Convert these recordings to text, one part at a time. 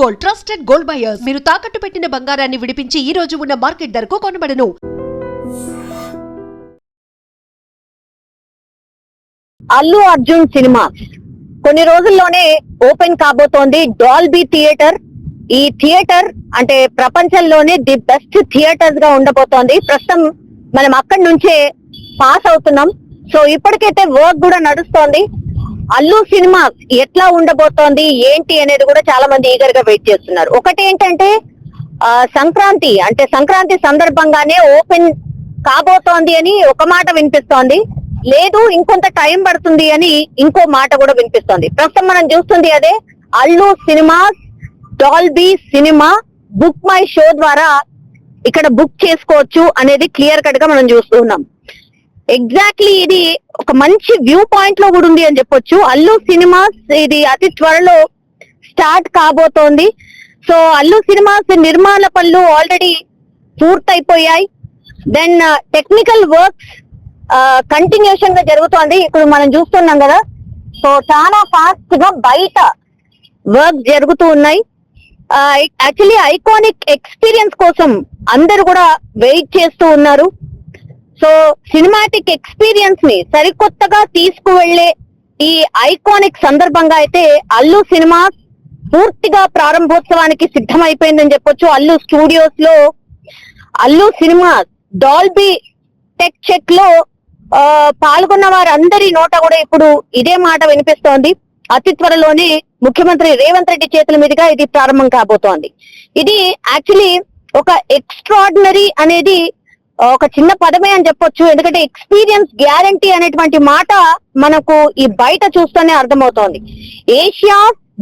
Gold, trusted gold buyers. మీరు తాకట్టు పెట్టిన బంగారాన్ని విడిపించి ఈ రోజు ఉన్న మార్కెట్ ధరకు కొనబడను. అల్లు అర్జున్ సినిమా కొన్ని రోజుల్లోనే ఓపెన్ కాబోతోంది డాల్బీ థియేటర్. ఈ థియేటర్ అంటే ప్రపంచంలోనే ది బెస్ట్ థియేటర్స్ గా ఉండబోతోంది. ప్రస్తుతం మనం అక్కడి నుంచే పాస్ అవుతున్నాం. సో ఇప్పటికైతే వర్క్ కూడా నడుస్తోంది. అల్లు సినిమా ఎట్లా ఉండబోతోంది ఏంటి అనేది కూడా చాలా మంది ఈగర్ గా వెయిట్ చేస్తున్నారు. ఒకటి ఏంటంటే సంక్రాంతి సందర్భంగానే ఓపెన్ కాబోతోంది అని ఒక మాట వినిపిస్తోంది. లేదు ఇంకొంత టైం పడుతుంది అని ఇంకో మాట కూడా వినిపిస్తోంది. ప్రస్తుతం మనం చూస్తుంది అదే. Allu cinemas Dolby cinema book my show ద్వారా ఇక్కడ బుక్ చేసుకోవచ్చు అనేది క్లియర్ కట్ గా మనం చూస్తూ ఉన్నాం. ఎగ్జాక్ట్లీ ఇది ఒక మంచి వ్యూ పాయింట్ లో కూడా ఉంది అని చెప్పొచ్చు. అల్లు సినిమాస్ ఇది అతి త్వరలో స్టార్ట్ కాబోతోంది. సో అల్లు సినిమాస్ నిర్మాణ పనులు ఆల్రెడీ పూర్తయిపోయాయి. దెన్ టెక్నికల్ వర్క్స్ కంటిన్యూషన్ గా జరుగుతోంది. ఇప్పుడు మనం చూస్తున్నాం కదా. సో చాలా ఫాస్ట్ గా బయట వర్క్ జరుగుతూ ఉన్నాయి. యాక్చువల్లీ ఐకానిక్ ఎక్స్పీరియన్స్ కోసం అందరు కూడా వెయిట్ చేస్తూ ఉన్నారు. సో సినిమాటిక్ ఎక్స్పీరియన్స్ ని సరికొత్తగా తీసుకువెళ్లే ఈ ఐకానిక్ సందర్భంగా అయితే అల్లు సినిమా పూర్తిగా ప్రారంభోత్సవానికి సిద్ధమైపోయిందని చెప్పొచ్చు. అల్లు స్టూడియోస్ లో Allu cinema Dolby tech check లో పాల్గొన్న వారందరి నోట కూడా ఇప్పుడు ఇదే మాట వినిపిస్తోంది. అతి త్వరలోనే ముఖ్యమంత్రి రేవంత్ రెడ్డి చేతుల మీదుగా ఇది ప్రారంభం కాబోతోంది. ఇది యాక్చువల్లీ ఒక ఎక్స్ట్రాడినరీ అనేది ఒక చిన్న పదమే అని చెప్పొచ్చు. ఎందుకంటే ఎక్స్పీరియన్స్ గ్యారంటీ అనేటువంటి మాట మనకు ఈ బయట చూస్తూనే అర్థమవుతోంది. Asia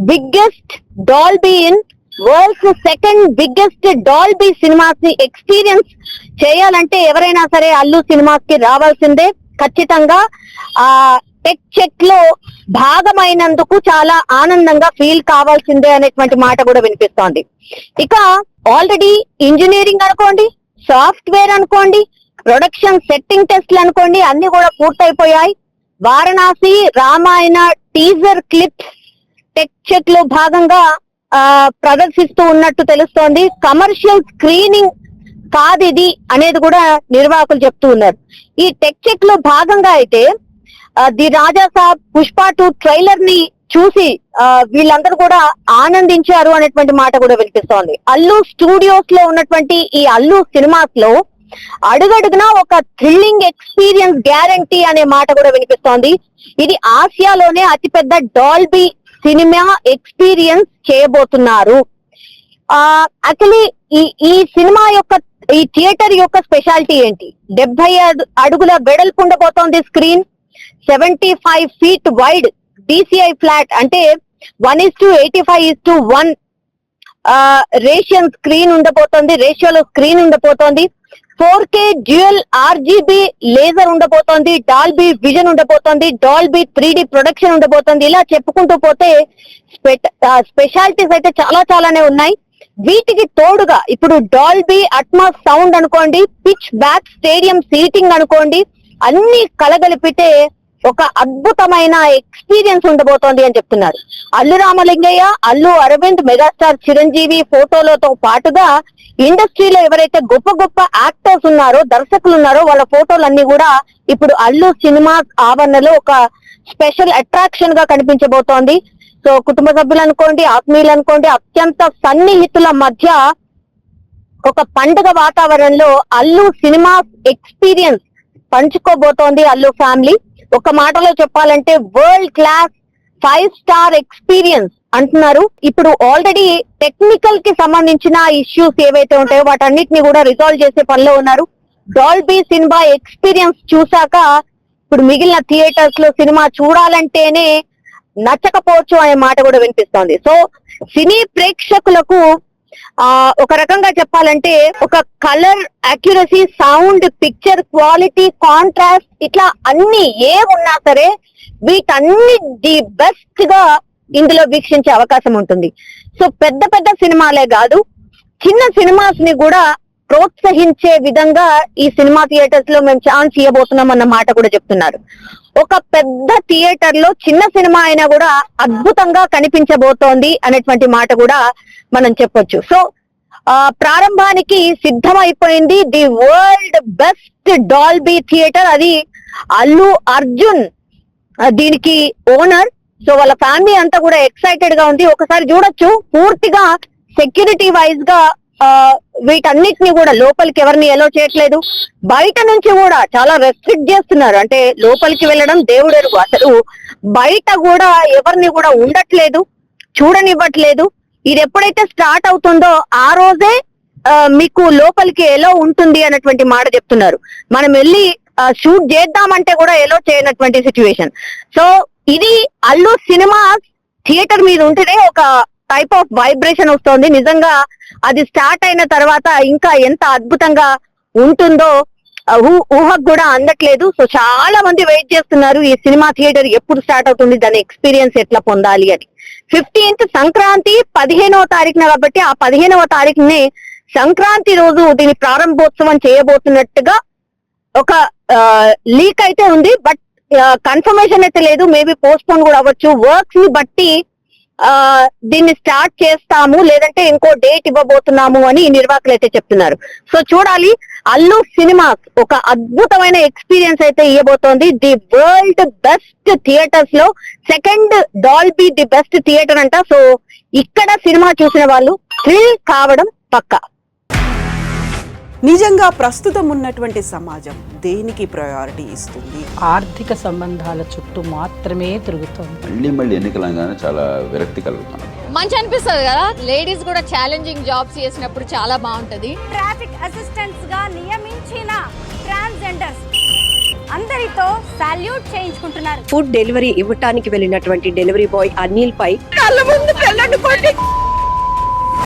biggest Dolby in world's second biggest Dolby cinemas ని ఎక్స్పీరియన్స్ చేయాలంటే ఎవరైనా సరే అల్లు సినిమాస్ కి రావాల్సిందే. ఖచ్చితంగా ఆ టెక్ చెక్ లో భాగమైనందుకు చాలా ఆనందంగా ఫీల్ కావాల్సిందే అనేటువంటి మాట కూడా వినిపిస్తోంది. ఇక ఆల్రెడీ ఇంజనీరింగ్ అనుకోండి, సాఫ్ట్వేర్ అనుకోండి, ప్రొడక్షన్ సెట్టింగ్ టెస్ట్లు అనుకోండి, అన్ని కూడా పూర్తయిపోయాయి. Varanasi Ramayana teaser clips tech check లో భాగంగా ప్రదర్శిస్తూ ఉన్నట్టు తెలుస్తోంది. కమర్షియల్ స్క్రీనింగ్ కాదు ఇది అనేది కూడా నిర్వాహకులు చెప్తూ ఉన్నారు. ఈ టెక్ చెక్ లో భాగంగా అయితే the Raja Saab, Pushpa 2 trailer ని చూసి వీళ్ళందరూ కూడా ఆనందించారు అనేటువంటి మాట కూడా వినిపిస్తోంది. అల్లు స్టూడియోస్ లో ఉన్నటువంటి ఈ అల్లు సినిమాస్ లో అడుగడుగునా ఒక థ్రిల్లింగ్ ఎక్స్పీరియన్స్ గ్యారంటీ అనే మాట కూడా వినిపిస్తోంది. ఇది ఆసియాలోనే అతిపెద్ద డాల్బీ సినిమా ఎక్స్పీరియన్స్ చేయబోతున్నారు. యాక్చువల్లీ ఈ సినిమా యొక్క ఈ థియేటర్ యొక్క స్పెషాలిటీ ఏంటి? 70 అడుగుల వెడల్పు ఉండబోతోంది screen. 75 feet wide DCI flat అంటే 1:85:1 రేషియోలో స్క్రీన్ ఉండబోతోంది. 4K డ్యూయల్ RGB లేజర్ ఉండబోతోంది. డాల్బీ విజన్ ఉండబోతోంది. డాల్బీ 3D ప్రొడక్షన్ ఉండబోతోంది. ఇలా చెప్పుకుంటూ పోతే స్పెషాలిటీస్ అయితే చాలానే ఉన్నాయి. వీటికి తోడుగా ఇప్పుడు డాల్బీ అట్మాస్ సౌండ్ అనుకోండి, పిచ్ బ్యాక్ స్టేడియం సీటింగ్ అనుకోండి, అన్ని కలగలిపితే ఒక అద్భుతమైన ఎక్స్పీరియన్స్ ఉండబోతోంది అని చెప్తున్నారు. అల్లు రామలింగయ్య, అల్లు అరవింద్, మెగాస్టార్ చిరంజీవి ఫోటోలతో పాటుగా ఇండస్ట్రీలో ఎవరైతే గొప్ప గొప్ప యాక్టర్స్ ఉన్నారో, దర్శకులు ఉన్నారో వాళ్ళ ఫోటోలన్నీ కూడా ఇప్పుడు అల్లు సినిమా ఆవరణలో ఒక స్పెషల్ అట్రాక్షన్ గా కనిపించబోతోంది. సో కుటుంబ సభ్యులు అనుకోండి, ఆత్మీయులు అనుకోండి, అత్యంత సన్నిహితుల మధ్య ఒక పండుగ వాతావరణంలో అల్లు సినిమా ఎక్స్పీరియన్స్ పంచుకోబోతోంది అల్లు ఫ్యామిలీ. ఒక మాటలో చెప్పాలంటే వరల్డ్ క్లాస్ 5 స్టార్ ఎక్స్పీరియన్స్ అంటున్నారు. ఇప్పుడు ఆల్రెడీ టెక్నికల్ కి సంబంధించిన ఇష్యూస్ ఏవైతే ఉంటాయో వాటన్నిటిని కూడా రిజాల్వ్ చేసే పనిలో ఉన్నారు. డాల్బీ సినిమా ఎక్స్పీరియన్స్ చూసాక ఇప్పుడు మిగిలిన థియేటర్స్ లో సినిమా చూడాలంటేనే నచ్చకపోవచ్చు అనే మాట కూడా వినిపిస్తోంది. సో సినీ ప్రేక్షకులకు ఒక రకంగా చెప్పాలంటే ఒక colour accuracy, sound, picture quality, contrast ఇట్లా అన్ని ఏ ఉన్నా సరే వీటన్నిటి బెస్ట్ గా ఇందులో వీక్షించే అవకాశం ఉంటుంది. సో పెద్ద పెద్ద సినిమాలే కాదు, చిన్న సినిమాస్ ని కూడా ప్రోత్సహించే విధంగా ఈ సినిమా థియేటర్స్ లో మేము ఛాన్స్ ఇవ్వబోతున్నాం అన్న మాట కూడా చెప్తున్నారు. ఒక పెద్ద థియేటర్ లో చిన్న సినిమా అయినా కూడా అద్భుతంగా కనిపించబోతోంది అనేటువంటి మాట కూడా మనం చెప్పొచ్చు. సో ప్రారంభానికి సిద్ధమైపోయింది the world best Dolby theatre. అది అల్లు అర్జున్ దీనికి ఓనర్. సో వాళ్ళ ఫ్యామిలీ అంతా కూడా ఎక్సైటెడ్ గా ఉంది. ఒకసారి చూడొచ్చు, పూర్తిగా సెక్యూరిటీ వైజ్ గా వీటన్నిటిని కూడా లోపలికి ఎవరిని ఎలో చేయట్లేదు. బయట నుంచి కూడా చాలా రెస్ట్రిక్ట్ చేస్తున్నారు. అంటే లోపలికి వెళ్ళడం దేవుడెరుగు, అసలు బయట కూడా ఎవరిని కూడా ఉండట్లేదు, చూడనివ్వట్లేదు. ఇది ఎప్పుడైతే స్టార్ట్ అవుతుందో ఆ రోజే మీకు లోపలికి ఎలో ఉంటుంది అన్నటువంటి మాట చెప్తున్నారు. మనం వెళ్ళి షూట్ చేద్దామంటే కూడా ఎలో చేయనటువంటి సిచ్యువేషన్. సో ఇది అల్లు సినిమా థియేటర్ మీద ఉంటేనే ఒక టైప్ ఆఫ్ వైబ్రేషన్ వస్తుంది. నిజంగా అది స్టార్ట్ అయిన తర్వాత ఇంకా ఎంత అద్భుతంగా ఉంటుందో ఊహకు కూడా అందట్లేదు. సో చాలా మంది వెయిట్ చేస్తున్నారు ఈ సినిమా థియేటర్ ఎప్పుడు స్టార్ట్ అవుతుంది, దాని ఎక్స్పీరియన్స్ ఎట్లా పొందాలి అని. 15th సంక్రాంతి 15వ తారీఖున, కాబట్టి ఆ 15వ తారీఖునే సంక్రాంతి రోజు దీని ప్రారంభోత్సవం చేయబోతున్నట్టుగా ఒక లీక్ అయితే ఉంది. బట్ కన్ఫర్మేషన్ అయితే లేదు. మేబీ పోస్ట్ పోన్ కూడా అవ్వచ్చు. వర్క్స్ ని బట్టి దీన్ని స్టార్ట్ చేస్తాము, లేదంటే ఇంకో డేట్ ఇవ్వబోతున్నాము అని నిర్వాహకులు అయితే చెప్తున్నారు. సో చూడాలి. అల్లు సినిమాస్ ఒక అద్భుతమైన ఎక్స్పీరియన్స్ అయితే ఇవ్వబోతోంది. ది వరల్డ్ బెస్ట్ థియేటర్స్ లో second Dolby the best theatre అంట. సో ఇక్కడ సినిమా చూసిన వాళ్ళు థ్రిల్ కావడం పక్కా. నిజంగా ప్రస్తుతం ఉన్నటువంటి సమాజం దేనికి ప్రయారిటీ ఇస్తుంది? ఆర్థిక సంబంధాల చుట్టూ మాత్రమే తిరుగుతుంది. మళ్ళీ ఎన్నికలంగానే చాలా విరక్తి కలుగుతాను. మంచి అనిపిస్తుంది కదా, లేడీస్ కూడా ఛాలెంజింగ్ జాబ్స్ చేసినప్పుడు చాలా బాగుంటది. ట్రాఫిక్ అసిస్టెంట్స్ గా నియమించిన ట్రాన్స్జెండర్స్ అందరితో సాల్యూట్ చేయించుకుంటున్నారు. ఫుడ్ డెలివరీ ఇవ్వటానికి వెళ్ళినటువంటి డెలివరీ బాయ్ అనిల్ పై కళ్ళ ముందు